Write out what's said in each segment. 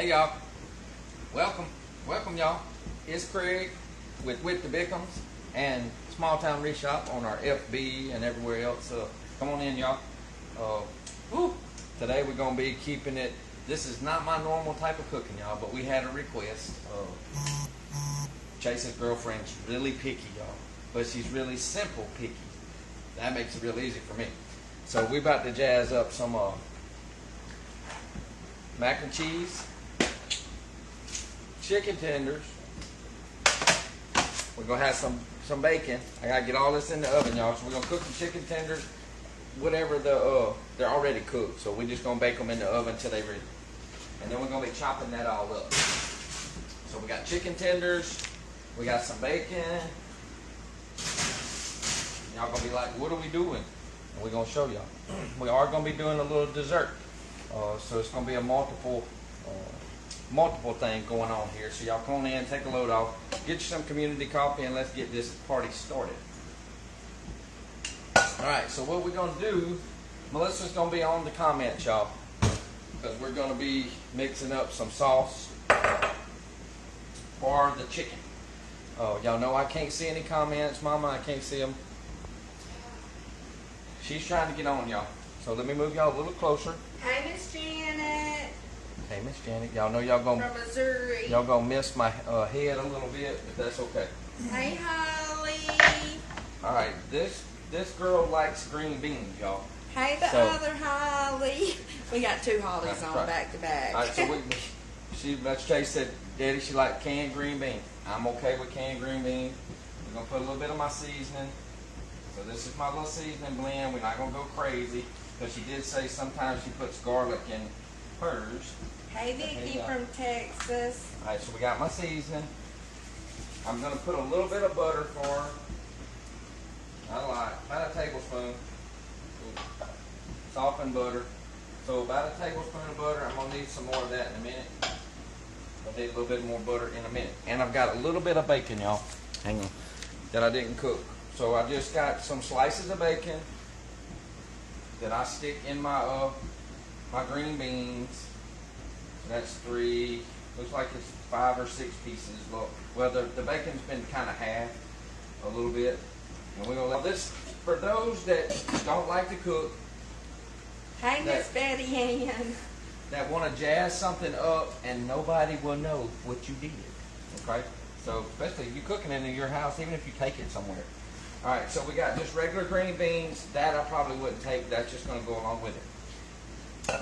Hey y'all, welcome y'all. It's Craig with the Bickhams and Small Town Reshop on our FB and everywhere else. Come on in y'all. Today we're gonna be keeping it. This is not my normal type of cooking, y'all, but we had a request. Chase's girlfriend's really picky, y'all, but she's really simple picky. That makes it real easy for me. So we about to jazz up some mac and cheese, chicken tenders. We're gonna have some bacon. I gotta get all this in the oven, y'all. So we're gonna cook the chicken tenders, whatever they're already cooked. So we're just gonna bake them in the oven until they're ready, and then we're gonna be chopping that all up. So we got chicken tenders, we got some bacon. Y'all gonna be like, what are we doing? And we're gonna show y'all. We are gonna be doing a little dessert. So it's gonna be a multiple thing going on here. So y'all come on in, take a load off, get you some community coffee, and let's get this party started. Alright, so what we're gonna do, Melissa's gonna be on the comments, y'all, because we're gonna be mixing up some sauce for the chicken. Y'all know I can't see any comments, Mama, I can't see them. She's trying to get on, y'all. So let me move y'all a little closer. Hey, Miss Janet. Hey, Miss Janet. Y'all know y'all gonna from Missouri. Y'all gonna miss my head a little bit, but that's okay. Hey, Holly. All right, this girl likes green beans, y'all. Hey, the other Holly. We got two Hollies on back to back. All right, so that's Chase said, Daddy, she liked canned green beans. I'm okay with canned green beans. We're gonna put a little bit of my seasoning. So this is my little seasoning blend. We're not gonna go crazy, because she did say sometimes she puts garlic in hers. Hey, Vicky from Texas. All right, so we got my seasoning. I'm gonna put a little bit of butter for her. About a tablespoon. Softened butter. So about a tablespoon of butter. I'm gonna need some more of that in a minute. I'll need a little bit more butter in a minute. And I've got a little bit of bacon, y'all. Hang on. That I didn't cook. So I just got some slices of bacon that I stick in my my green beans. That's 3. Looks like it's 5 or 6 pieces. Well, the bacon's been kind of halved a little bit, and we're gonna let this for those that don't like to cook. Hey, Miss Betty Ann. That want to jazz something up and nobody will know what you did. Okay, so especially if you're cooking it in your house, even if you take it somewhere. All right, so we got just regular green beans. That I probably wouldn't take. That's just going to go along with it.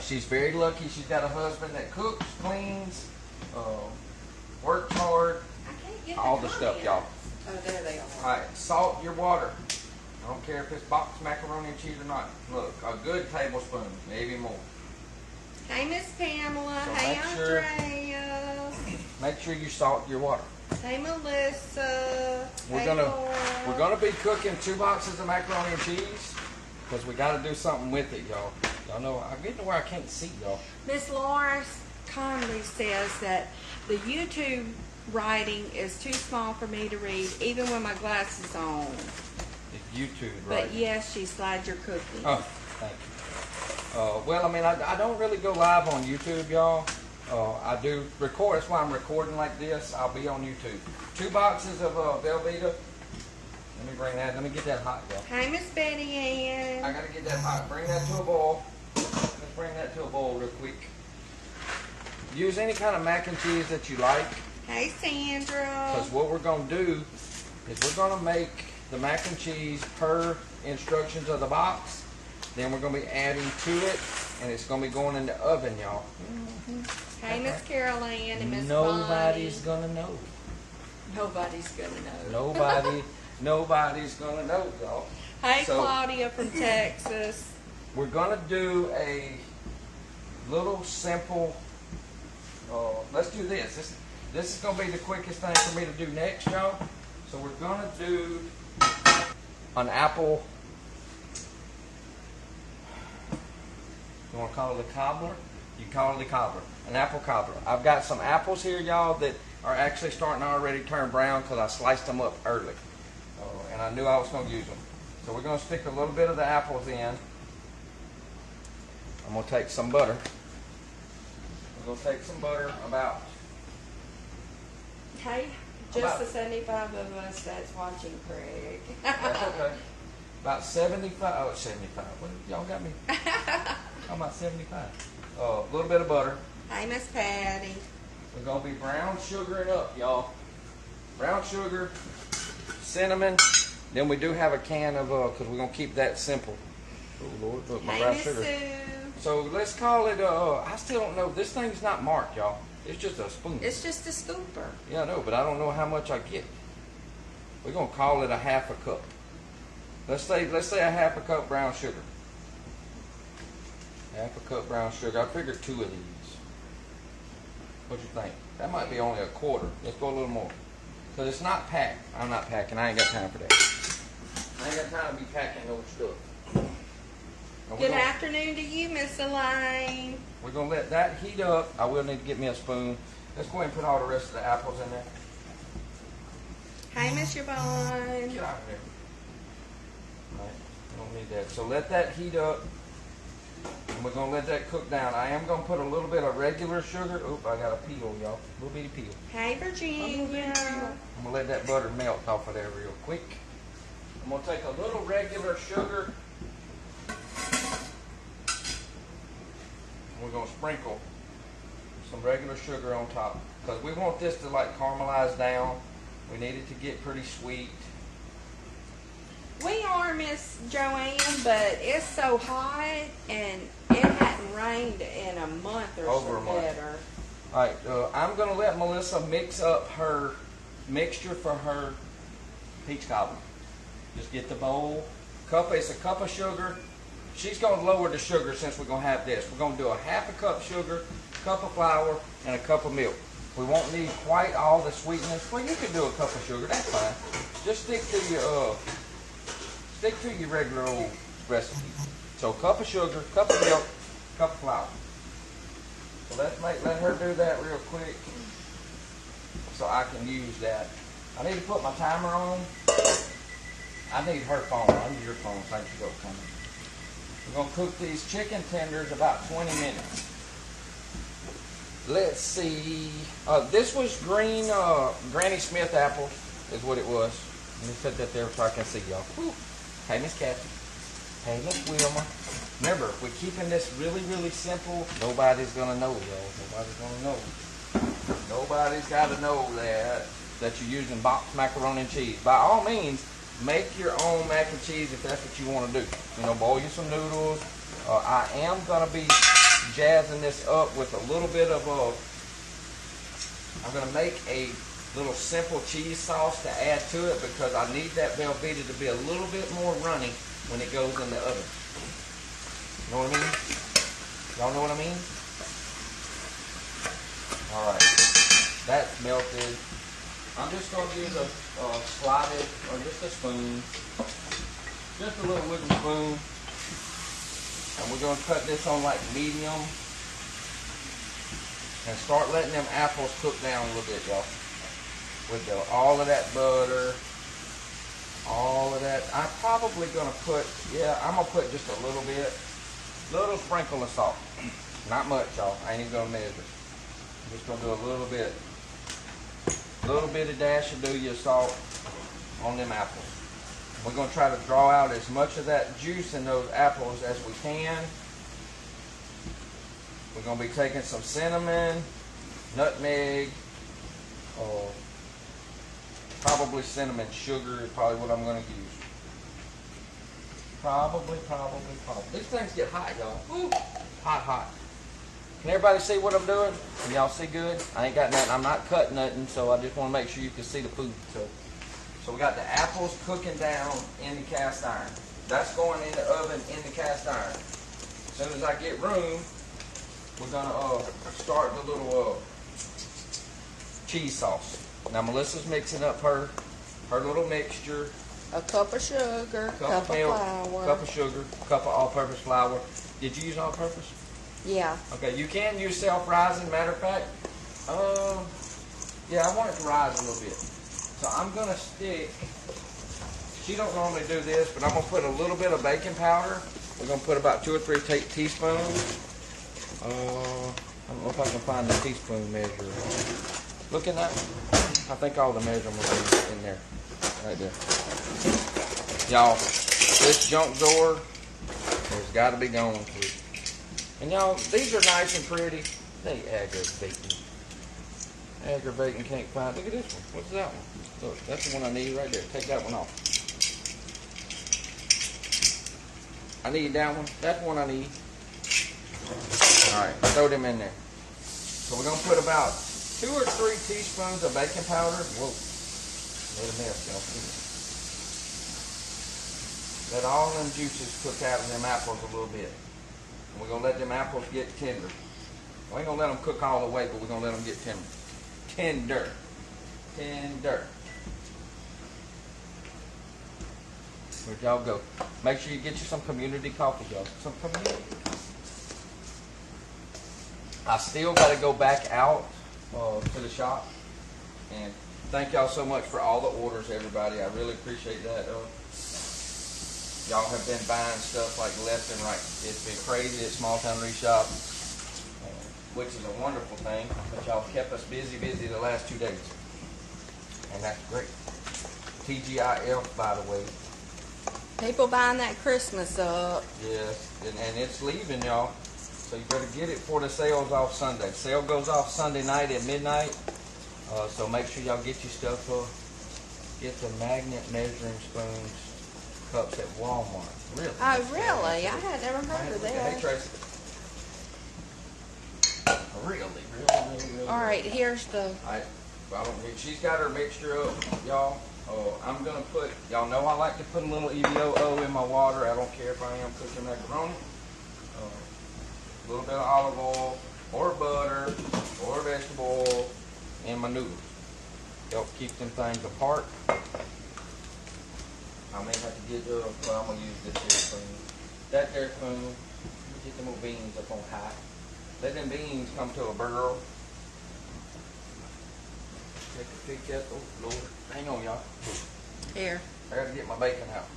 She's very lucky. She's got a husband that cooks, cleans, works hard. I can't get all the stuff, y'all. Oh, there they are. All right, salt your water. I don't care if it's boxed macaroni and cheese or not. Look, a good tablespoon, maybe more. Hey, Miss Pamela. So hey, Andrea. Make sure you salt your water. Hey, Melissa. We're gonna be cooking 2 boxes of macaroni and cheese, because we got to do something with it, y'all. Y'all know I'm getting to where I can't see, y'all. Miss Laura Conley says that the YouTube writing is too small for me to read, even with my glasses on. It's YouTube, right? But yes, she's glad you're cooking. Oh, thank you. Well, I mean, I don't really go live on YouTube, y'all. I do record. That's why I'm recording like this. I'll be on YouTube. 2 boxes of Velveeta. Let me bring that. Let me get that hot, y'all. Hi, Miss Betty Ann. I gotta get that hot. Bring that to a boil. Let's bring that to a boil real quick. Use any kind of mac and cheese that you like. Hey, Sandra. Because what we're gonna do is we're gonna make the mac and cheese per instructions of the box. Then we're gonna be adding to it, and it's gonna be going in the oven, y'all. Hey, Miss Carol Ann and Miss Nobody's gonna know. Nobody's gonna know. Nobody's gonna know, y'all. Hey, so, Claudia from Texas. We're gonna do a little simple. Let's do this. This is gonna be the quickest thing for me to do next, y'all. So we're gonna do an apple. You want to call it a cobbler? You can call it a cobbler. An apple cobbler. I've got some apples here, y'all, that are actually starting to already turn brown because I sliced them up early. And I knew I was going to use them. So we're going to stick a little bit of the apples in. I'm going to take some butter. We're gonna take some butter, about Hey, just the 75 of us that's watching Craig. that's okay. About 75. Oh, it's 75. What, y'all got me? How about 75? A little bit of butter. Hey, Miss Patty. We're gonna be brown sugaring up, y'all. Brown sugar, cinnamon. Then we do have a can of because we're gonna keep that simple. Oh Lord, look, my Hey, brown Miss sugar. Sue. So let's call it. I still don't know. This thing's not marked, y'all. It's just a spoon. It's just a scooper. Yeah, I know, but I don't know how much I get. We're gonna call it a half a cup. Let's say a half a cup brown sugar. Half a cup brown sugar. I figured 2 of these. What you think? That might be only a quarter. Let's go a little more. Because it's not packed. I'm not packing. I ain't got time for that. I ain't got time to be packing no stuff. Good afternoon to you, Miss Elaine. We're going to let that heat up. I will need to get me a spoon. Let's go ahead and put all the rest of the apples in there. Hey, Miss Yvonne. Get out of there. Right. We don't need that. So let that heat up. And we're going to let that cook down. I am going to put a little bit of regular sugar. Oop, I got a peel, y'all. A little bitty peel. Hey, Virginia. I'm going to let that butter melt off of there real quick. I'm going to take a little regular sugar. We're going to sprinkle some regular sugar on top. Because we want this to like caramelize down. We need it to get pretty sweet. We are, Miss Joanne, but it's so hot and it hadn't rained in a month or Over so a month. better. Alright, I'm going to let Melissa mix up her mixture for her peach cobbler. Just get the bowl. It's a cup of sugar. She's going to lower the sugar since we're going to have this. We're going to do a half a cup sugar, cup of flour, and a cup of milk. We won't need quite all the sweetness. Well, you can do a cup of sugar. That's fine. Just stick to your regular old recipe. So cup of sugar, cup of milk, cup of flour. So let her do that real quick so I can use that. I need to put my timer on. I need her phone. I need your phone. Thank you, go coming. We're going to cook these chicken tenders about 20 minutes. Let's see. This was green Granny Smith apples is what it was. Let me set that there so I can see y'all. Hey, Miss Kathy. Hey, Miss Wilma. Remember, if we're keeping this really, really simple, nobody's going to know, y'all. Nobody's going to know. Nobody's got to know that you're using boxed macaroni and cheese. By all means, make your own mac and cheese if that's what you want to do. You know, boil you some noodles. I am going to be jazzing this up with a little bit of I'm going to make a little simple cheese sauce to add to it because I need that Velveeta to be a little bit more runny when it goes in the oven. You know what I mean? Y'all know what I mean? Alright. That's melted. I'm just going to use a slotted, or just a spoon. Just a little wooden spoon. And we're going to cut this on like medium. And start letting them apples cook down a little bit, y'all. With all of that butter. All of that. I'm probably going to put, I'm going to put just a little bit. Little sprinkle of salt. Not much, y'all. I ain't even going to measure. I'm just going to do a little bit. Little bit of dash of do your salt on them apples. We're going to try to draw out as much of that juice in those apples as we can. We're going to be taking some cinnamon, nutmeg, probably cinnamon sugar is probably what I'm going to use. Probably. These things get hot, y'all. Ooh, hot. Can everybody see what I'm doing? Can y'all see good? I ain't got nothing. I'm not cutting nothing, so I just want to make sure you can see the food. So we got the apples cooking down in the cast iron. That's going in the oven in the cast iron. As soon as I get room, we're gonna start the little cheese sauce. Now Melissa's mixing up her little mixture. A cup of sugar, Cup of milk, flour. cup of sugar, cup of all-purpose flour. Did you use all-purpose? Yeah. Okay, you can use self-rising. Matter of fact, yeah, I want it to rise a little bit. So I'm going to stick, she don't normally do this, but I'm going to put a little bit of baking powder. We're going to put about 2 or 3 teaspoons. I don't know if I can find the teaspoon measure. Look in that. I think all the measurements are in there. Right there. Y'all, this junk drawer has got to be going through. And y'all, these are nice and pretty. They aggravate me. Aggravating, can't find. Look at this one. What's that one? Look, that's the one I need right there. Take that one off. I need that one. That's the one I need. Alright, throw them in there. So we're going to put about 2 or 3 teaspoons of baking powder. Whoa. Made a mess, y'all. Let all them juices cook out in them apples a little bit. And we're going to let them apples get tender. We ain't going to let them cook all the way, but we're going to let them get tender. Tender. Where'd y'all go? Make sure you get you some community coffee, y'all. Some community coffee. I still got to go back out to the shop. And thank y'all so much for all the orders, everybody. I really appreciate that. Y'all have been buying stuff like left and right. It's been crazy at Small Town Reshop, which is a wonderful thing. But y'all kept us busy the last 2 days. And that's great. TGIF, by the way. People buying that Christmas up. Yes, and it's leaving, y'all. So you better get it before the sale's off Sunday. Sale goes off Sunday night at midnight. So make sure y'all get your stuff. Get the magnet measuring spoons, cups at Walmart. Really? Oh, really? I had never heard of Hey, that. Tracy. Really. All right, here's the... She's got her mixture up, y'all. I'm going to put, y'all know I like to put a little EVOO in my water. I don't care if I am cooking macaroni. A little bit of olive oil, or butter, or vegetable oil in my noodles. Help keep them things apart. I may have to get, well, I'm going to use this here spoon. That there spoon. Get them little beans up on high. Let them beans come to a boil. Take a peek at, oh Lord, hang on y'all. Here. I gotta get my bacon out.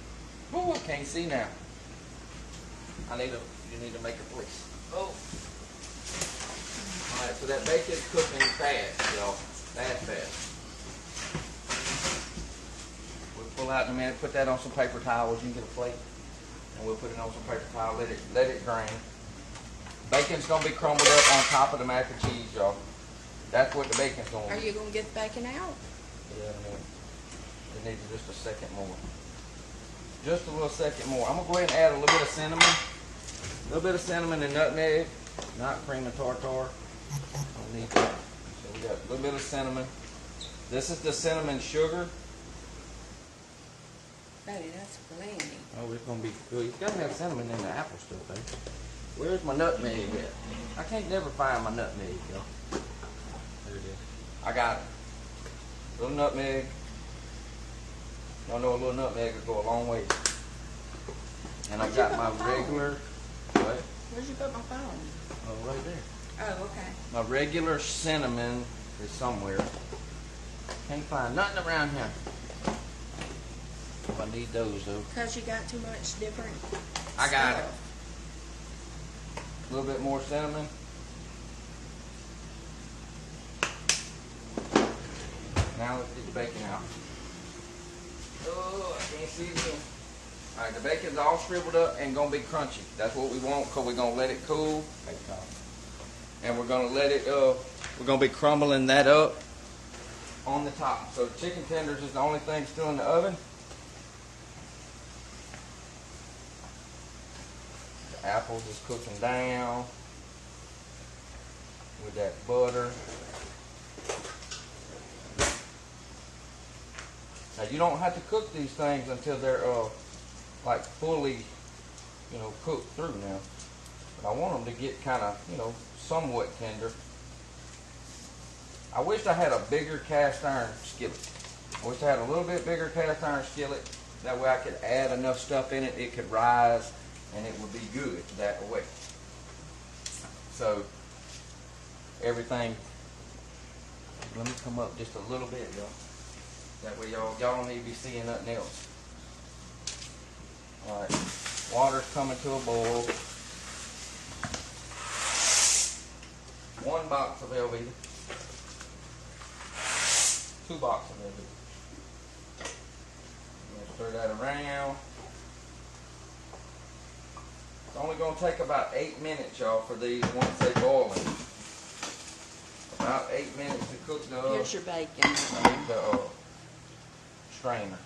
Oh, I can't see now. You need to make a place. Oh. Alright, so that bacon's cooking fast, y'all. Fast. We'll pull out in a minute, put that on some paper towels. You can get a plate. And we'll put it on some paper towel, let it drain. Bacon's gonna be crumbled up on top of the mac and cheese, y'all. That's what the bacon's going to Are be. you going to get the bacon out? Yeah, it needs just a second more. Just a little second more. I'm going to go ahead and add a little bit of cinnamon. A little bit of cinnamon and nutmeg. Not cream and tartar. Don't need that. So we got a little bit of cinnamon. This is the cinnamon sugar. Daddy, that's plenty. Oh, it's going to be good. You got to have cinnamon in the apple stuff, baby. Where's my nutmeg at? I can't never find my nutmeg, y'all. There it is. I got it. Little nutmeg. Y'all know a little nutmeg will go a long way. And I got my regular. What? Where'd you put my phone? Oh, right there. Oh, okay. My regular cinnamon is somewhere. Can't find nothing around here. I need those though. Because you got too much different I got stuff. it. A little bit more cinnamon. Now let's get the bacon out. Oh, I can't see it. Alright, the bacon's all shriveled up and gonna be crunchy. That's what we want because we're gonna let it cool. And we're gonna let it, we're gonna be crumbling that up on the top. So the chicken tenders is the only thing still in the oven. The apples is cooking down with that butter. Now you don't have to cook these things until they're like fully, cooked through now. But I want them to get kind of, somewhat tender. I wish I had a bigger cast iron skillet. I wish I had a little bit bigger cast iron skillet. That way I could add enough stuff in it, it could rise, and it would be good that way. So everything, let me come up just a little bit, y'all. That way y'all don't need to be seeing nothing else. Alright, water's coming to a boil. 1 box of Velveeta. 2 boxes of Velveeta. Stir that around. It's only going to take about 8 minutes, y'all, for these once they boil. About 8 minutes to cook the. Here's your bacon. I need the strainer.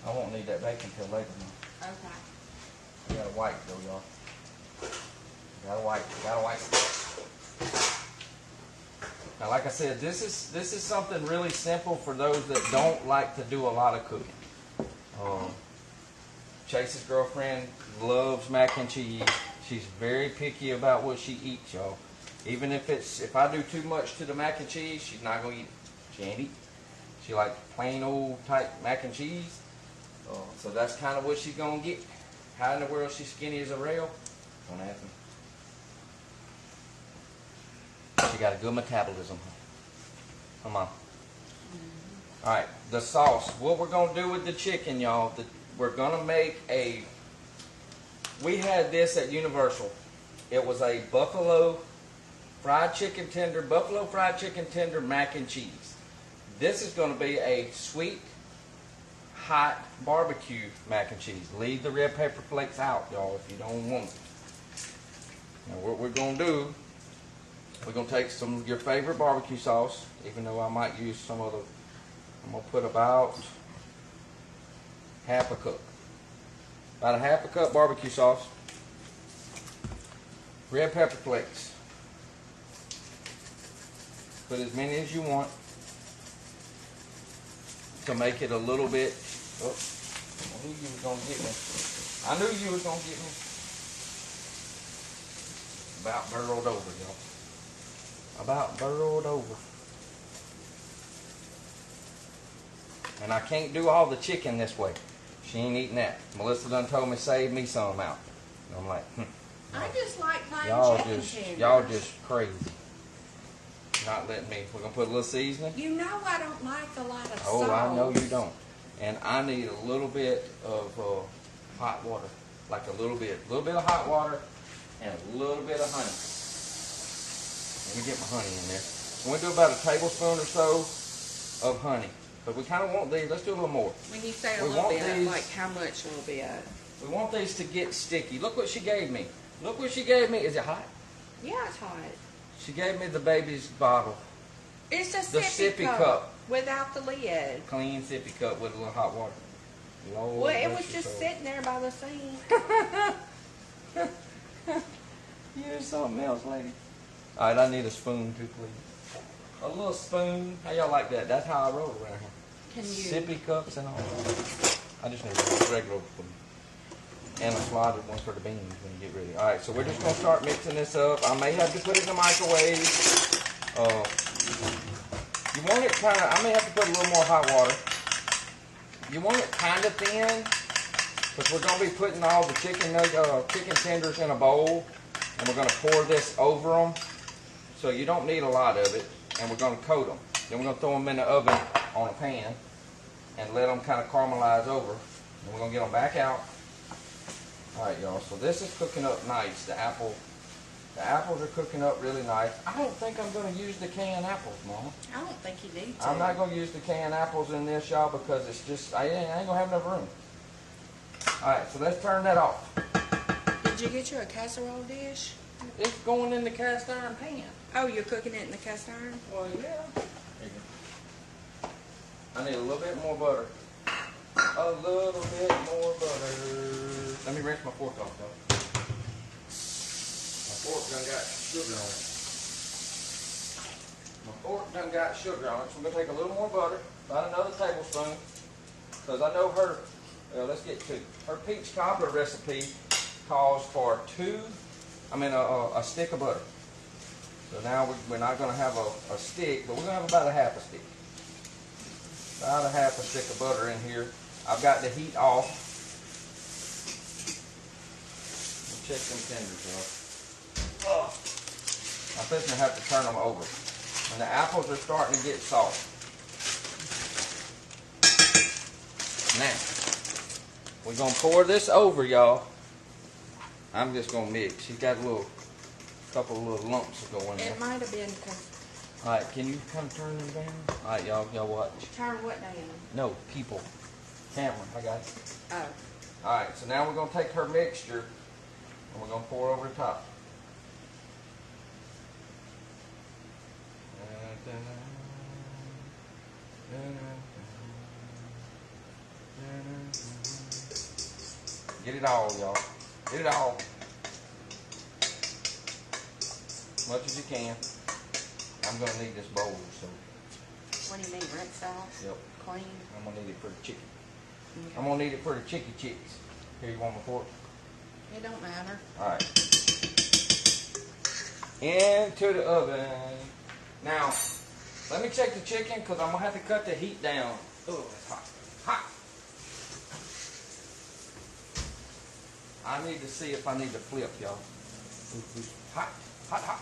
I won't need that bacon till later. Okay. You gotta wipe though, y'all. Gotta wipe. Now, like I said, this is something really simple for those that don't like to do a lot of cooking. Chase's girlfriend loves mac and cheese. She's very picky about what she eats, y'all. Even if I do too much to the mac and cheese, she's not gonna eat it. She ain't eat. She like plain old type mac and cheese. So that's kind of what she's gonna get. How in the world she's skinny as a rail? Don't ask me. She got a good metabolism. Come on. All right, the sauce. What we're gonna do with the chicken, y'all? We're gonna make we had this at Universal. It was a buffalo fried chicken tender mac and cheese. This is gonna be a sweet, hot barbecue mac and cheese. Leave the red pepper flakes out, y'all, if you don't want it. Now what we're gonna do, we're gonna take some of your favorite barbecue sauce, even though I might use some of I'm gonna put about half a cup. About a half a cup barbecue sauce. Red pepper flakes. Put as many as you want to make it a little bit. Oh, I knew you was gonna get me. I knew you was gonna get me. About burrowed over, y'all. About burrowed over. And I can't do all the chicken this way. She ain't eating that. Melissa done told me save me some out. And I'm like, I just like plain chicken tenders. Y'all just crazy. Not letting me. We're gonna put a little seasoning. You know I don't like a lot of Oh, sauce. I know you don't. And I need a little bit of hot water, like a little bit of hot water, and a little bit of honey. Let me get my honey in there. I'm gonna do about a tablespoon or so of honey, but we kind of want these. Let's do a little more. When you say a little bit, like how much a little bit? We want these to get sticky. Look what she gave me. Look what she gave me. Is it hot? Yeah, it's hot. She gave me the baby's bottle. It's a The sippy cup. without the lid. Clean sippy cup with a little hot water. Lord Well, it bless was your just soul. sitting there by the sink. You're something else, lady. All right, I need a spoon too, please. A little spoon. How y'all like that? That's how I roll around here. Can you? Sippy cups and all. I just need a regular spoon. And a slotted one for the beans when you get ready. All right, so we're just going to start mixing this up. I may have to put it in the microwave. You want it kind of, I may have to put a little more hot water. You want it kind of thin, because we're going to be putting all the chicken tenders in a bowl, and we're going to pour this over them. So you don't need a lot of it, and we're going to coat them. Then we're going to throw them in the oven on a pan and let them kind of caramelize over. And we're going to get them back out. All right, y'all, so this is cooking up nice. The apples are cooking up really nice. I don't think I'm going to use the canned apples, Mama. I don't think you need to. I'm not going to use the canned apples in this, y'all, because it's just, I ain't going to have enough room. All right, so let's turn that off. Did you get you a casserole dish? It's going in the cast iron pan. Oh, you're cooking it in the cast iron? Well, yeah. There you go. I need a little bit more butter. A little bit more butter. Let me rinse my fork off, though. My fork done got sugar on it. My fork done got sugar on it, so I'm going to take a little more butter, about another tablespoon, because I know her, let's get two. Her peach cobbler recipe calls for a stick of butter. So now we're not going to have a stick, but we're going to have about a half a stick. About a half a stick of butter in here. I've got the heat off. Check them tenders off. Oh. I'm fixing to have to turn them over. And the apples are starting to get soft. Now, we're going to pour this over, y'all. I'm just going to mix. She's got a little couple of little lumps will go in there. It might have been because. All right, can you come turn them down? All right, y'all watch. Turn what down? No, people. Camera, I got it. Oh. All right, so now we're going to take her mixture and we're going to pour over the top. Get it all, y'all. Get it all. As much as you can. I'm going to need this bowl, so. What do you mean, rinse out? Yep. Clean? I'm going to need it for the chicken. Okay. I'm going to need it for the chicky chicks. Here, you want my fork? It don't matter. All right. Into the oven. Now, let me check the chicken because I'm going to have to cut the heat down. Oh, it's hot. Hot. I need to see if I need to flip, y'all. Hot. Hot, hot.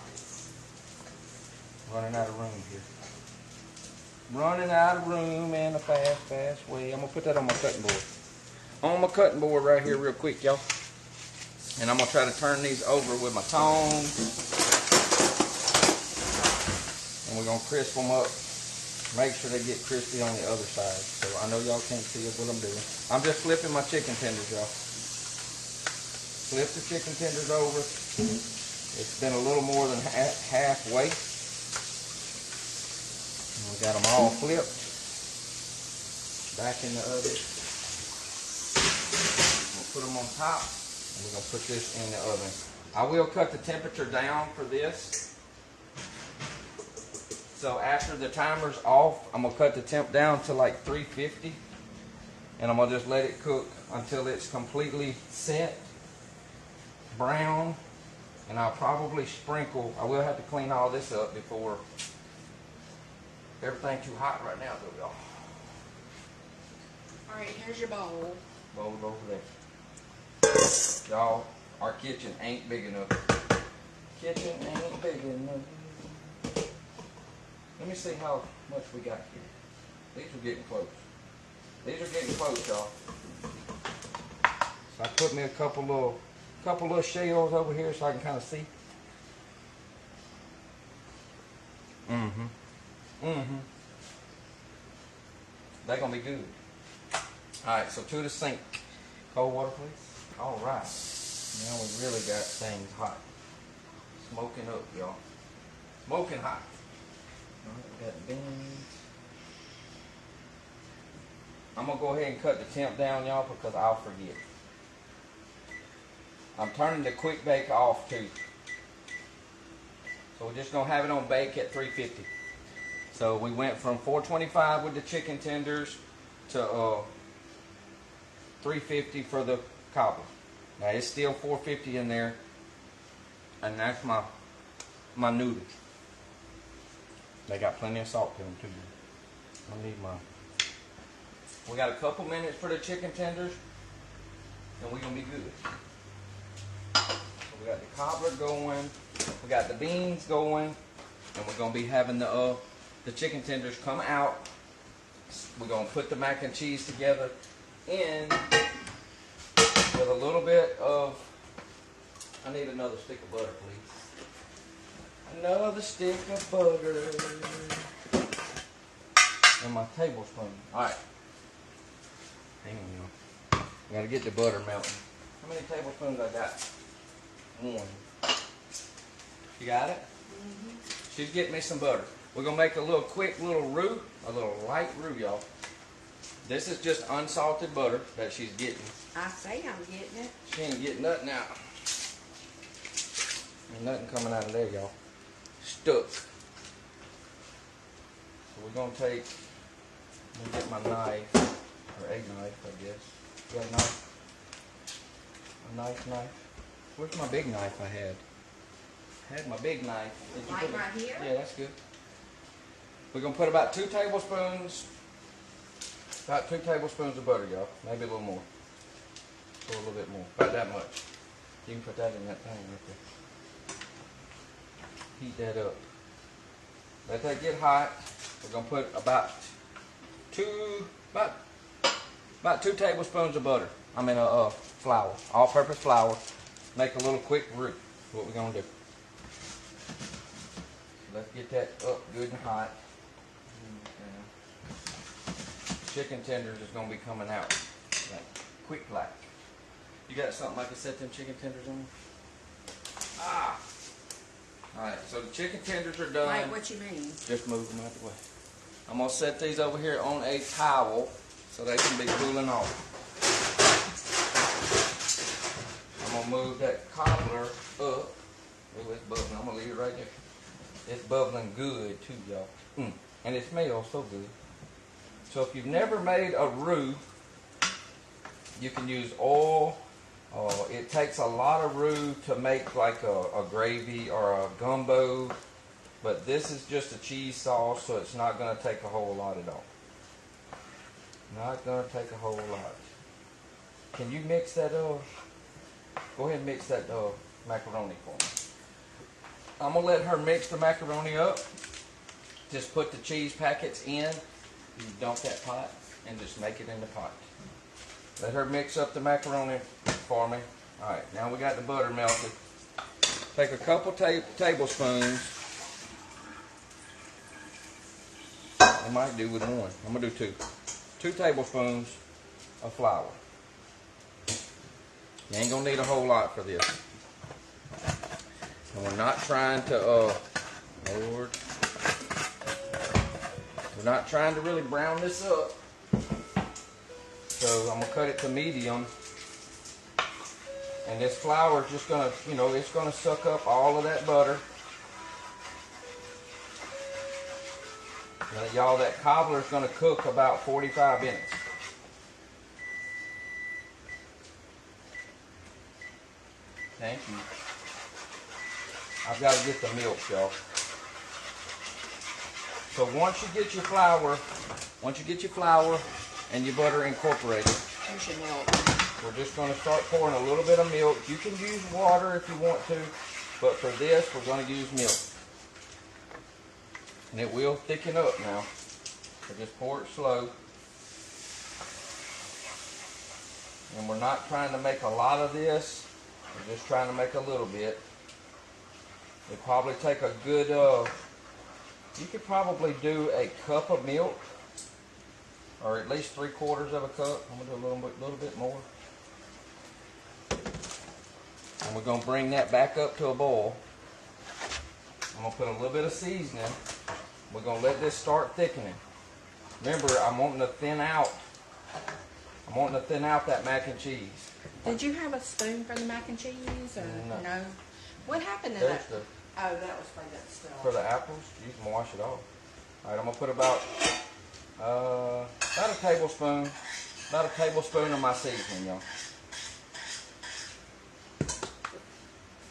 Running out of room here. Running out of room in a fast, fast way. I'm going to put that on my cutting board. On my cutting board right here real quick, y'all. And I'm going to try to turn these over with my tongs. And we're going to crisp them up. Make sure they get crispy on the other side. So I know y'all can't see what I'm doing. I'm just flipping my chicken tenders, y'all. Flip the chicken tenders over. It's been a little more than halfway. And we got them all flipped. Back in the oven. We'll put them on top. And we're going to put this in the oven. I will cut the temperature down for this. So after the timer's off, I'm going to cut the temp down to like 350. And I'm going to just let it cook until it's completely set. Brown, and I'll probably sprinkle. I will have to clean all this up before everything's too hot right now, though, y'all. All right, here's your bowl. Bowl over there. Y'all, our kitchen ain't big enough. Kitchen ain't big enough. Let me see how much we got here. These are getting close. These are getting close, y'all. So I put me a couple little shells over here so I can kind of see. They're going to be good. Alright, so to the sink. Cold water, please. Alright. Now we really got things hot. Smoking up, y'all. Smoking hot. Alright, we got beans. I'm going to go ahead and cut the temp down, y'all, because I'll forget. I'm turning the quick bake off too. So we're just going to have it on bake at 350. So we went from 425 with the chicken tenders to 350 for the cobbler. Now it's still 450 in there. And that's my noodles. They got plenty of salt to them too. I need my... We got a couple minutes for the chicken tenders. And we're going to be good. We got the cobbler going, we got the beans going, and we're going to be having the chicken tenders come out. We're going to put the mac and cheese together in with a little bit of, I need another stick of butter, please. Another stick of butter. And my tablespoon. Alright. Hang on, y'all. We got to get the butter melting. How many tablespoons I got? One. You got it? Mm-hmm. She's getting me some butter. We're going to make a little quick little roux, a little light roux, y'all. This is just unsalted butter that she's getting. I say I'm getting it. She ain't getting nothing out. There's nothing coming out of there, y'all. Stuck. So we're going to take, I'm going to get my knife, or a knife, I guess. You got a knife? A knife? Where's my big knife I had? I had my big knife. Like right here? Yeah, that's good. We're going to put about 2 tablespoons of butter, y'all. Maybe a little more. Or a little bit more. About that much. You can put that in that thing right there. Heat that up. Let that get hot. We're going to put about 2 tablespoons of butter. Flour. All-purpose flour. Make a little quick roux. What we're going to do. let's get that up good and hot. Chicken tenders is gonna be coming out like quick like. You got something I can set them chicken tenders on? Ah! Alright, so the chicken tenders are done. Like what you mean? Just move them out the way. I'm gonna set these over here on a towel so they can be cooling off. I'm gonna move that cobbler up. Oh, it's bubbling. I'm gonna leave it right there. It's bubbling good too, y'all. And it smells so good. So if you've never made a roux, you can use oil. It takes a lot of roux to make like a gravy or a gumbo, but this is just a cheese sauce, so it's not going to take a whole lot at all. Not going to take a whole lot. Can you mix that? Go ahead and mix that macaroni for me. I'm going to let her mix the macaroni up. Just put the cheese packets in. You dump that pot and just make it in the pot. Let her mix up the macaroni for me. Alright, now we got the butter melted. Take a couple tablespoons. I might do with one. I'm going to do two. 2 tablespoons of flour. You ain't going to need a whole lot for this. And we're not trying to, Lord. We're not trying to really brown this up. So I'm going to cut it to medium. And this flour is just going to, it's going to suck up all of that butter. Now, y'all, that cobbler is going to cook about 45 minutes. Thank you. I've got to get the milk, y'all. So once you get your flour and your butter incorporated, Here's your milk. we're just going to start pouring a little bit of milk. You can use water if you want to, but for this, we're going to use milk. And it will thicken up now. So just pour it slow. And we're not trying to make a lot of this. We're just trying to make a little bit. It'll probably take a good, you could probably do a cup of milk. Or at least 3/4 of a cup. I'm going to do a little bit more. And we're going to bring that back up to a boil. I'm going to put a little bit of seasoning. We're going to let this start thickening. Remember, I'm wanting to thin out that mac and cheese. Did you have a spoon for the mac and cheese? Or no? What happened to that? Oh, that was for that stuff. For the apples, you can wash it off. Alright, I'm going to put about a tablespoon of my seasoning, y'all,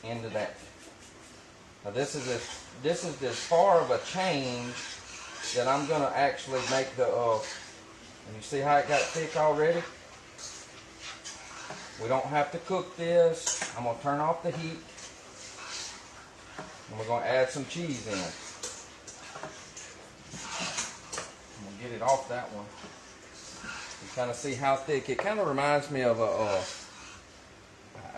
into that. Now this is as far of a change that I'm going to actually make the, and you see how it got thick already? We don't have to cook this. I'm going to turn off the heat. And we're going to add some cheese in. I'm going to get it off that one. You kind of see how thick. It kind of reminds me of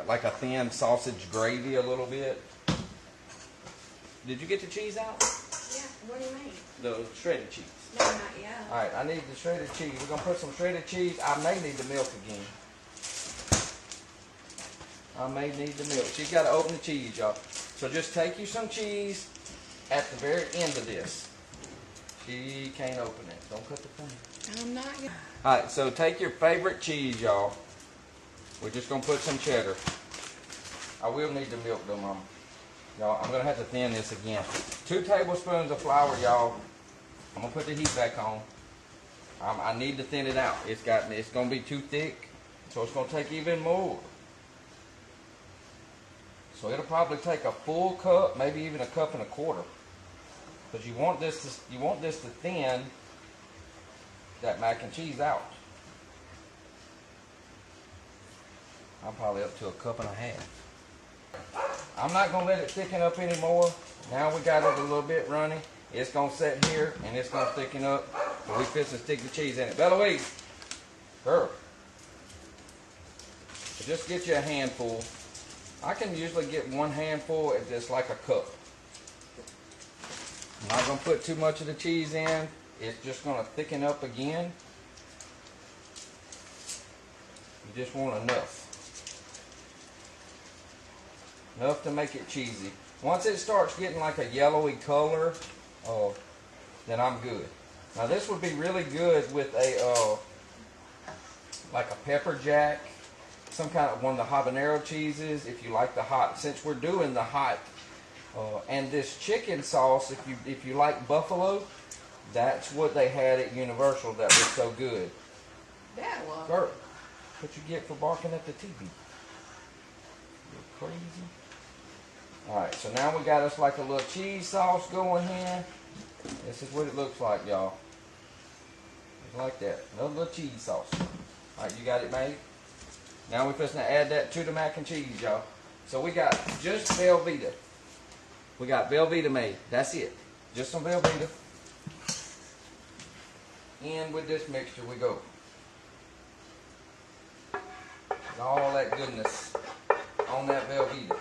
like a thin sausage gravy a little bit. Did you get the cheese out? Yeah, what do you mean? The shredded cheese. No, not yet. Alright, I need the shredded cheese. We're going to put some shredded cheese. I may need the milk again. I may need the milk. She's got to open the cheese, y'all. So just take you some cheese at the very end of this. She can't open it. Don't cut the thing. I'm not gonna. Alright, so take your favorite cheese, y'all. We're just going to put some cheddar. I will need the milk though, Mama. Y'all, I'm going to have to thin this again. 2 tablespoons of flour, y'all. I'm going to put the heat back on. I need to thin it out. It's going to be too thick, so it's going to take even more. So it'll probably take a full cup, maybe even a cup and a quarter. Because you want this to thin that mac and cheese out. I'm probably up to a cup and a half. I'm not going to let it thicken up anymore. Now we got it a little bit runny. It's going to sit here and it's going to thicken up. So we fit to stick the cheese in it. Beloise, girl. So just get you a handful. I can usually get 1 handful at just like a cup. I'm not going to put too much of the cheese in. It's just going to thicken up again. You just want enough. Enough to make it cheesy. Once it starts getting like a yellowy color, then I'm good. Now this would be really good with a like a pepper jack, some kind of one of the habanero cheeses. If you like the hot, since we're doing the hot, and this chicken sauce, if you like buffalo, that's what they had at Universal that was so good. That was. Girl, what you get for barking at the TV? You're crazy. Alright, so now we got us like a little cheese sauce going here. This is what it looks like, y'all. Just like that. Another little cheese sauce. Alright, you got it made? Now we're supposed to add that to the mac and cheese, y'all. So we got just Velveeta. We got Velveeta made. That's it. Just some Velveeta. In with this mixture we go. And all that goodness on that Velveeta.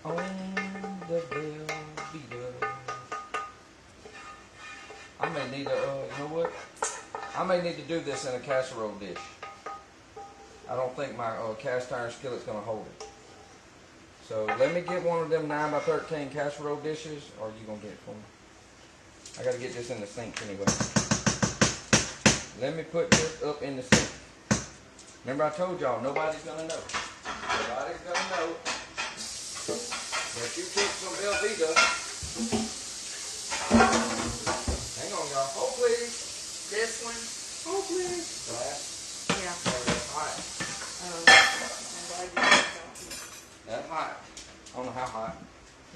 On the Velveeta. I may need a, you know what? I may need to do this in a casserole dish. I don't think my cast iron skillet's going to hold it. So let me get one of them 9x13 casserole dishes, or are you going to get it for me? I got to get this in the sink anyway. Let me put this up in the sink. Remember I told y'all, nobody's going to know. Nobody's going to know that you took some Velveeta. Hang on, y'all. Oh, please. This one? Oh, please. Glass. Yeah. Oh, that's hot. I'm glad you got that. That's hot. I don't know how hot.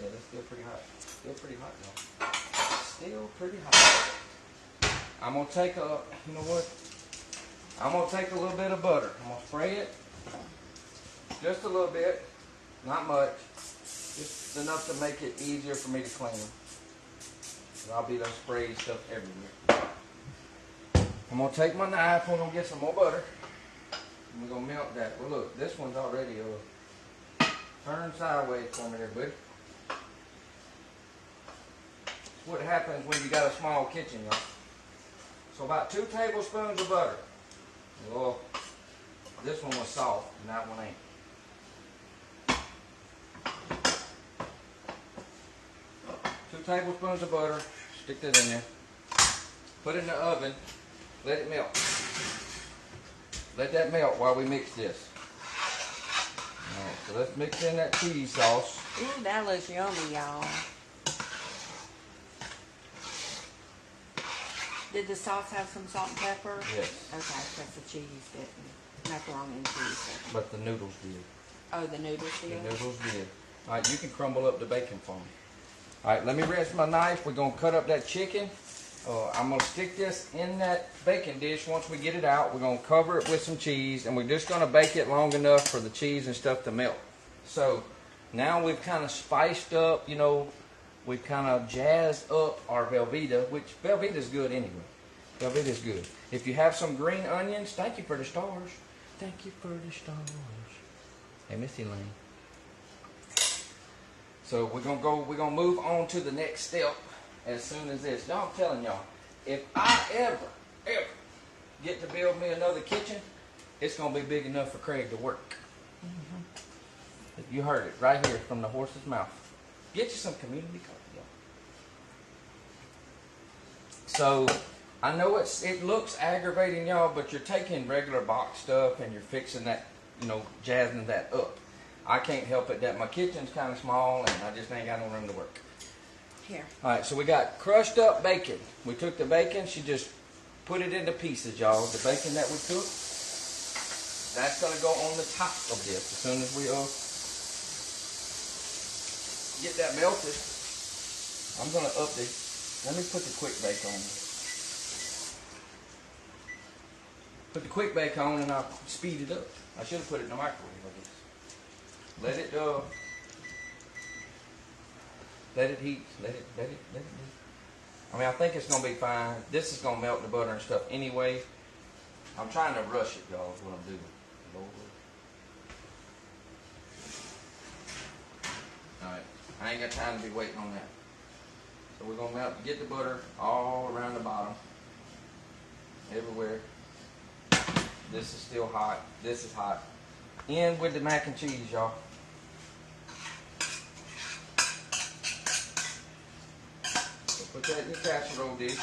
Yeah, that's still pretty hot. Still pretty hot, y'all. Still pretty hot. I'm going to take a, you know what? I'm going to take a little bit of butter. I'm going to spray it. Just a little bit. Not much. Just enough to make it easier for me to clean them. And I'll be done spraying stuff everywhere. I'm going to take my knife. We're going to get some more butter. And we're going to melt that. Well, look, this one's already turned sideways for me there, buddy. That's what happens when you got a small kitchen, y'all. So about 2 tablespoons of butter. Well, this one was soft, and that one ain't. 2 tablespoons of butter. Stick that in there. Put it in the oven. Let it melt. Let that melt while we mix this. Alright, so let's mix in that cheese sauce. Ooh, that looks yummy, y'all. Did the sauce have some salt and pepper? Yes. Okay, because the cheese didn't. Macaroni and cheese didn't. But the noodles did. Oh, the noodles did? The noodles did. Alright, you can crumble up the bacon for me. Alright, let me rest my knife. We're going to cut up that chicken. I'm going to stick this in that bacon dish once we get it out. We're going to cover it with some cheese, and we're just going to bake it long enough for the cheese and stuff to melt. So now we've kind of spiced up, you know, we've kind of jazzed up our Velveeta, which Velveeta is good anyway. Velveeta is good. If you have some green onions, thank you for the stars. Thank you for the stars. Hey, Missy Lane. So we're gonna move on to the next step as soon as this. Now I'm telling y'all, if I ever get to build me another kitchen, it's gonna be big enough for Craig to work. You heard it right here from the horse's mouth. Get you some community coffee, y'all. So I know it looks aggravating, y'all, but you're taking regular box stuff and you're fixing that, you know, jazzing that up. I can't help it that my kitchen's kind of small and I just ain't got no room to work. Here. Alright, so we got crushed up bacon. We took the bacon, she just put it into pieces, y'all. The bacon that we took, that's going to go on the top of this. As soon as we get that melted, I'm going to let me put the quick bake on. Put the quick bake on and I'll speed it up. I should have put it in the microwave, I guess. Let it heat. Let it heat. I mean, I think it's gonna be fine. This is gonna melt the butter and stuff anyway. I'm trying to rush it, y'all. Is what I'm doing. Lord. All right. I ain't got time to be waiting on that. So we're gonna get the butter all around the bottom, everywhere. This is still hot. This is hot. In with the mac and cheese, y'all. So put that in your casserole dish.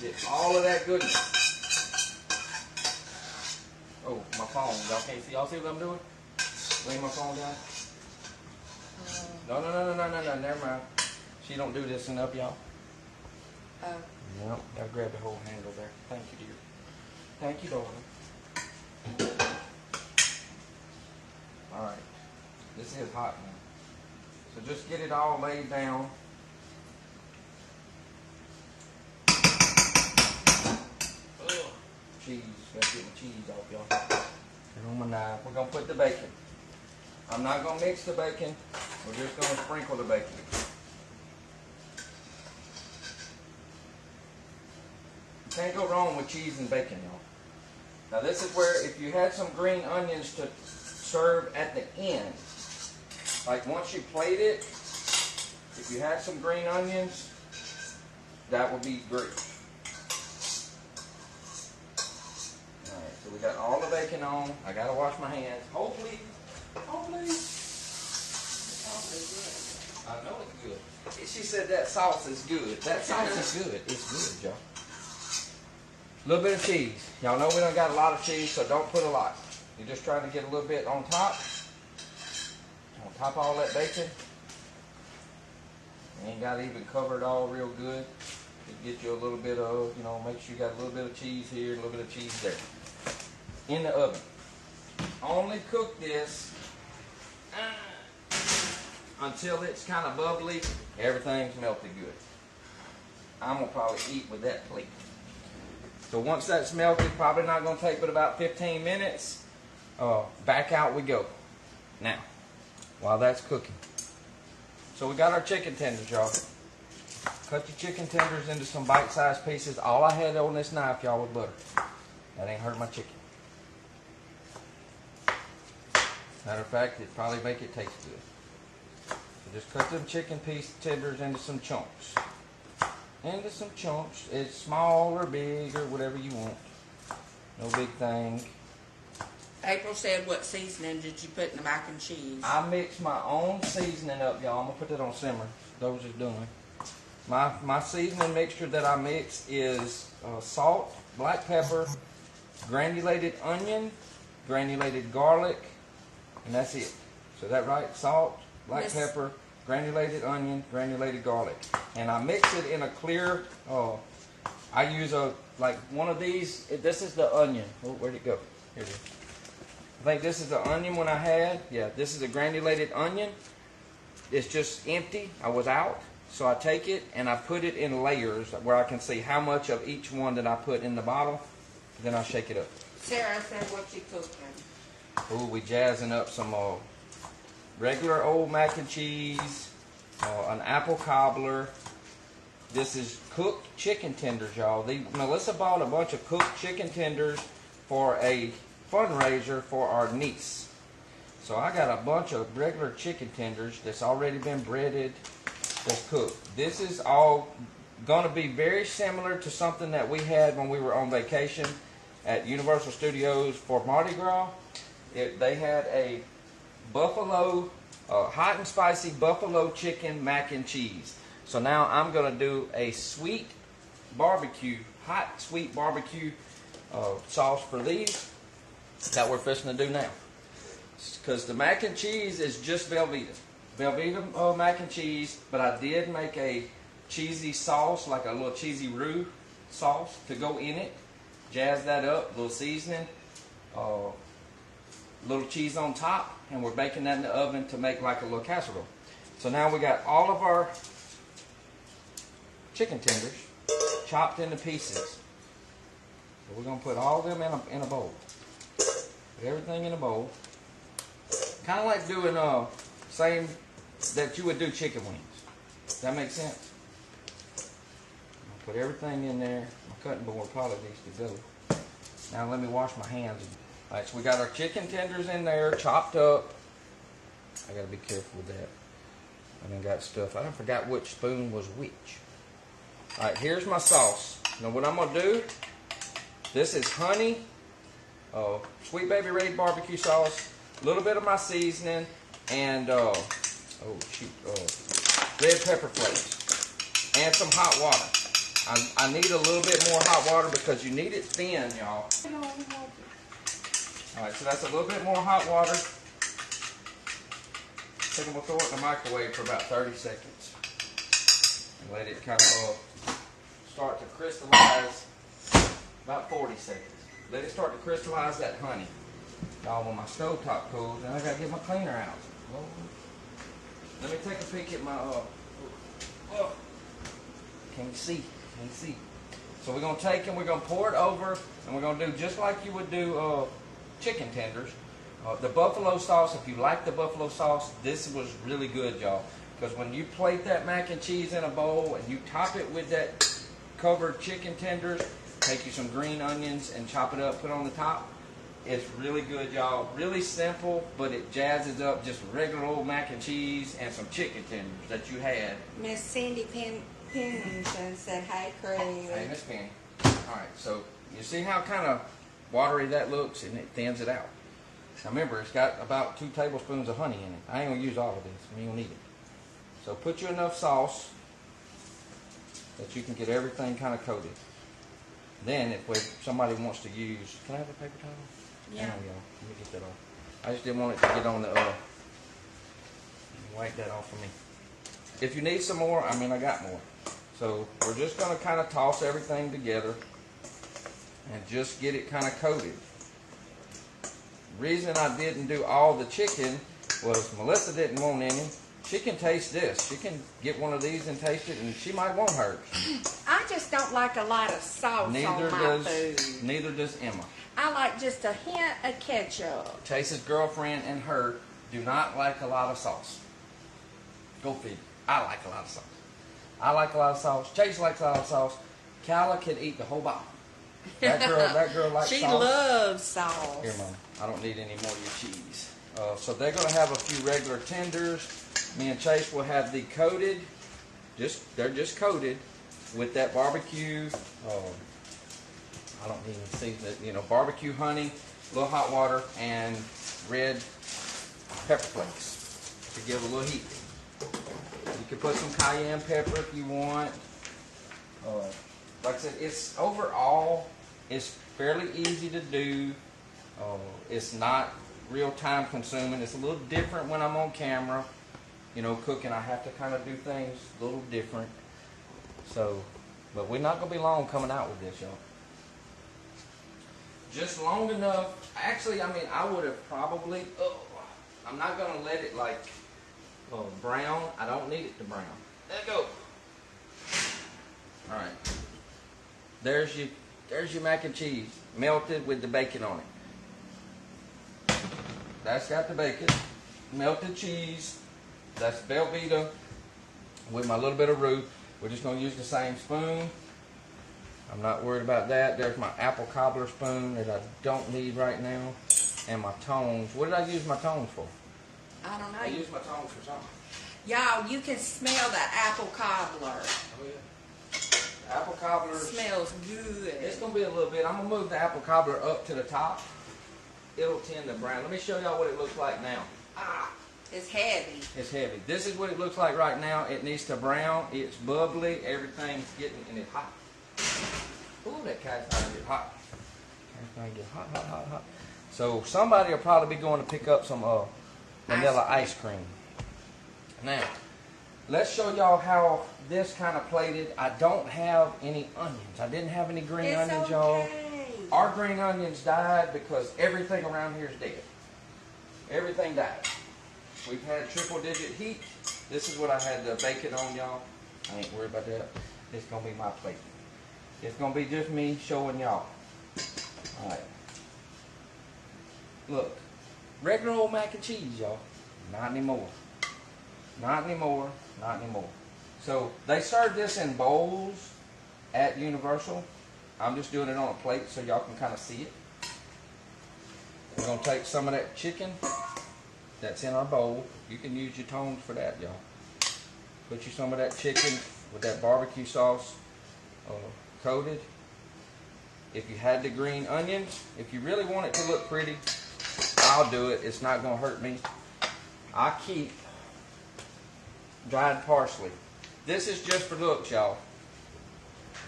Get all of that goodness. Oh, my phone. Y'all can't see. Y'all see what I'm doing? Lay my phone down. No. Never mind. She don't do this enough, y'all. Oh. Yep. Gotta grab the whole handle there. Thank you, dear. Thank you, darling. All right. This is hot now. So just get it all laid down. Cheese. Gotta get the cheese off, y'all. Get on my knife. We're gonna put the bacon. I'm not gonna mix the bacon. We're just gonna sprinkle the bacon. You can't go wrong with cheese and bacon, y'all. Now this is where if you had some green onions to serve at the end, like once you plate it, if you had some green onions, that would be great. Alright, so we got all the bacon on. I gotta wash my hands. Hopefully. I know it's good. She said that sauce is good. That sauce is good. It's good, y'all. A little bit of cheese. Y'all know we don't got a lot of cheese, so don't put a lot. You're just trying to get a little bit on top. On top of all that bacon. You ain't got to even cover it all real good. Just get you a little bit of, make sure you got a little bit of cheese here, a little bit of cheese there. In the oven. Only cook this until it's kind of bubbly. Everything's melted good. I'm going to probably eat with that plate. So once that's melted, probably not going to take but about 15 minutes. Back out we go. Now, while that's cooking. So we got our chicken tenders, y'all. Cut your chicken tenders into some bite-sized pieces. All I had on this knife, y'all, was butter. That ain't hurt my chicken. Matter of fact, it probably make it taste good. So just cut them chicken tenders into some chunks. It's small or big or whatever you want. No big thing. April said, what seasoning did you put in the mac and cheese? I mix my own seasoning up, y'all. I'm going to put that on simmer. Those is done. My seasoning mixture that I mix is salt, black pepper, granulated onion, granulated garlic, and that's it. So that right? Salt, black pepper, granulated onion, granulated garlic. And I mix it in a clear, I use one of these. This is the onion. Oh, where'd it go? Here it is. I think this is the onion one I had. Yeah, this is a granulated onion. It's just empty. I was out. So I take it and I put it in layers where I can see how much of each one that I put in the bottle. Then I shake it up. Sarah said, what you cooking? Ooh, we jazzing up some regular old mac and cheese, an apple cobbler. This is cooked chicken tenders, y'all. Melissa bought a bunch of cooked chicken tenders for a fundraiser for our niece. So I got a bunch of regular chicken tenders that's already been breaded, that's cooked. This is all going to be very similar to something that we had when we were on vacation at Universal Studios for Mardi Gras. They had a buffalo, hot and spicy buffalo chicken mac and cheese. So now I'm going to do a sweet barbecue, hot sweet barbecue sauce for these that we're fixing to do now. Because the mac and cheese is just Velveeta. Velveeta mac and cheese, but I did make a cheesy sauce, like a little cheesy roux sauce to go in it. Jazz that up, a little seasoning, little cheese on top, and we're baking that in the oven to make like a little casserole. So now we got all of our chicken tenders chopped into pieces. So we're going to put all of them in a bowl. Put everything in a bowl. Kind of like doing same that you would do chicken wings. Does that make sense? Put everything in there. My cutting board probably needs to go. Now let me wash my hands. Alright, so we got our chicken tenders in there, chopped up. I gotta be careful with that. I done got stuff. I done forgot which spoon was which. Alright, here's my sauce. Now what I'm going to do, this is honey, Sweet Baby Ray's barbecue sauce, a little bit of my seasoning, and red pepper flakes, and some hot water. I need a little bit more hot water because you need it thin, y'all. Alright, so that's a little bit more hot water. I think we'll throw it in the microwave for about 30 seconds. And let it kind of start to crystallize, about 40 seconds. Let it start to crystallize that honey. Now when my stove top cools, then I gotta get my cleaner out. Let me take a peek at my, can't see. So we're gonna take and we're gonna pour it over, and we're gonna do just like you would do chicken tenders. The buffalo sauce, if you like the buffalo sauce, this was really good, y'all. Because when you plate that mac and cheese in a bowl and you top it with that covered chicken tenders, take you some green onions and chop it up, put it on the top. It's really good, y'all. Really simple, but it jazzes up just regular old mac and cheese and some chicken tenders that you had. Miss Cindy Pennington said, "Hey, Craig." Hey, Miss Penny. All right, so you see how kind of watery that looks, and it thins it out. Now remember, it's got about 2 tablespoons of honey in it. I ain't gonna use all of this. You don't need it. So put you enough sauce that you can get everything kind of coated. Then, if somebody wants to use, can I have a paper towel? Yeah. Hang on, y'all. Let me get that off. I just didn't want it to get on the. Wipe that off for me. If you need some more, I got more. So we're just gonna kind of toss everything together and just get it kind of coated. Reason I didn't do all the chicken was Melissa didn't want any. She can taste this. She can get one of these and taste it, and she might want hers. I just don't like a lot of sauce on my food. Neither does Emma. I like just a hint of ketchup. Chase's girlfriend and her do not like a lot of sauce. Go figure. I like a lot of sauce. I like a lot of sauce. Chase likes a lot of sauce. Calla can eat the whole bottle. That girl likes she sauce. She loves sauce. Here, Mom. I don't need any more of your cheese. So they're going to have a few regular tenders. Me and Chase will have the coated. They're just coated with that barbecue. I don't even season it. Barbecue honey, a little hot water, and red pepper flakes to give a little heat. You can put some cayenne pepper if you want. Like I said, it's fairly easy to do. It's not real time consuming. It's a little different when I'm on camera. Cooking, I have to kind of do things a little different. So, but we're not going to be long coming out with this, y'all. Just long enough. Actually, I would have probably, I'm not going to let it brown. I don't need it to brown. There it go. All right. There's your mac and cheese, melted with the bacon on it. That's got the bacon, melted cheese. That's Velveeta with my little bit of roux. We're just going to use the same spoon. I'm not worried about that. There's my apple cobbler spoon that I don't need right now. And my tongs. What did I use my tongs for? I don't know. I used my tongs for something. Y'all, you can smell that apple cobbler. Oh, yeah. The apple cobbler smells good. It's going to be a little bit. I'm going to move the apple cobbler up to the top. It'll tend to brown. Let me show y'all what it looks like now. It's heavy. It's heavy. This is what it looks like right now. It needs to brown. It's bubbly. Everything's getting, and it's hot. Ooh, that cast iron get hot. Everything get hot, hot, hot, hot. So somebody will probably be going to pick up some vanilla ice cream. Now, let's show y'all how this kind of plated. I don't have any onions. I didn't have any green onions, y'all. Our green onions died because everything around here is dead. Everything died. We've had triple-digit heat. This is what I had the bacon on, y'all. I ain't worried about that. It's going to be my plate. It's going to be just me showing y'all. All right. Look. Regular old mac and cheese, y'all. Not anymore. Not anymore. Not anymore. So, they serve this in bowls at Universal. I'm just doing it on a plate so y'all can kind of see it. We're going to take some of that chicken that's in our bowl. You can use your tongs for that, y'all. Put you some of that chicken with that barbecue sauce coated. If you had the green onions, if you really want it to look pretty, I'll do it. It's not going to hurt me. I keep dried parsley. This is just for looks, y'all.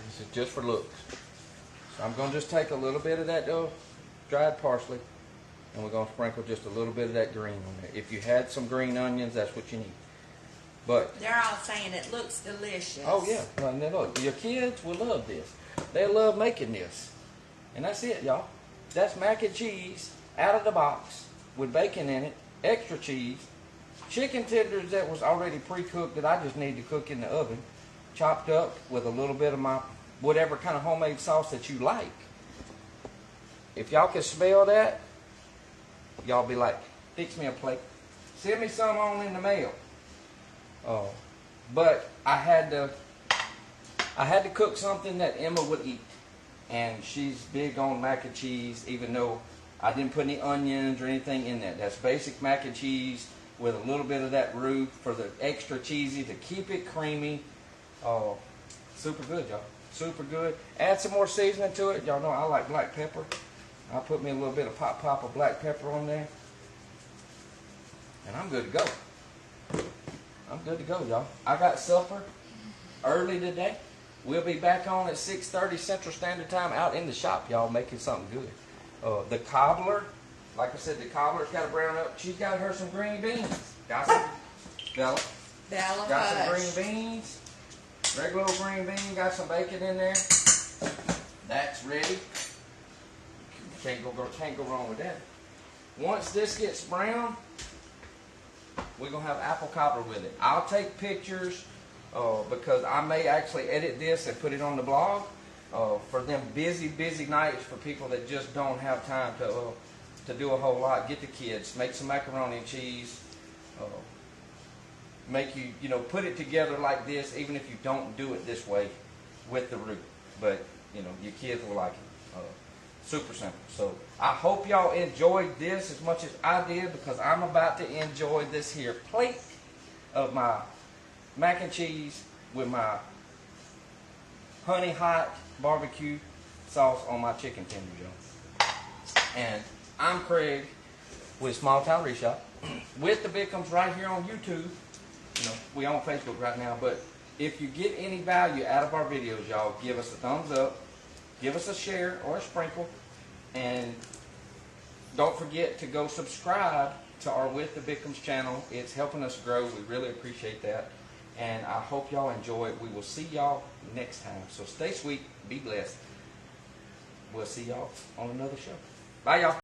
This is just for looks. So I'm going to just take a little bit of that dried parsley, and we're going to sprinkle just a little bit of that green on there. If you had some green onions, that's what you need. But they're all saying it looks delicious. oh yeah, well, now look, your kids will love this. They love making this. And that's it, y'all. That's mac and cheese out of the box with bacon in it, extra cheese, chicken tenders that was already pre-cooked that I just need to cook in the oven, chopped up with a little bit of my whatever kind of homemade sauce that you like. If y'all can smell that, y'all be like, fix me a plate. Send me some on in the mail. But I had to cook something that Emma would eat. And she's big on mac and cheese, even though I didn't put any onions or anything in that. That's basic mac and cheese with a little bit of that roux for the extra cheesy to keep it creamy. Super good, y'all. Super good. Add some more seasoning to it. Y'all know I like black pepper. I'll put me a little bit of pop of black pepper on there. And I'm good to go. I'm good to go, y'all. I got supper early today. We'll be back on at 6:30 Central Standard Time out in the shop, y'all, making something good. The cobbler, like I said, the cobbler's got to brown up. She's got her some green beans. Got some, Bella? Bella, got hush. some green beans. Regular old green bean. Got some bacon in there. That's ready. Can't go wrong with that. Once this gets brown, we're going to have apple cobbler with it. I'll take pictures because I may actually edit this and put it on the blog for them busy nights for people that just don't have time to do a whole lot. Get the kids, make some macaroni and cheese, make you know, put it together like this, even if you don't do it this way with the roux. But, you know, your kids will like it. Super simple. So I hope y'all enjoyed this as much as I did, because I'm about to enjoy this here plate of my mac and cheese with my honey hot barbecue sauce on my chicken tender, Joe. And I'm Craig with Small Town Reshop with the Bickhams right here on YouTube. You know, we on Facebook right now, but if you get any value out of our videos, y'all, give us a thumbs up, give us a share or a sprinkle, and don't forget to go subscribe to our With the Bickhams channel. It's helping us grow. We really appreciate that. And I hope y'all enjoy it. We will see y'all next time. So stay sweet. Be blessed. We'll see y'all on another show. Bye, y'all.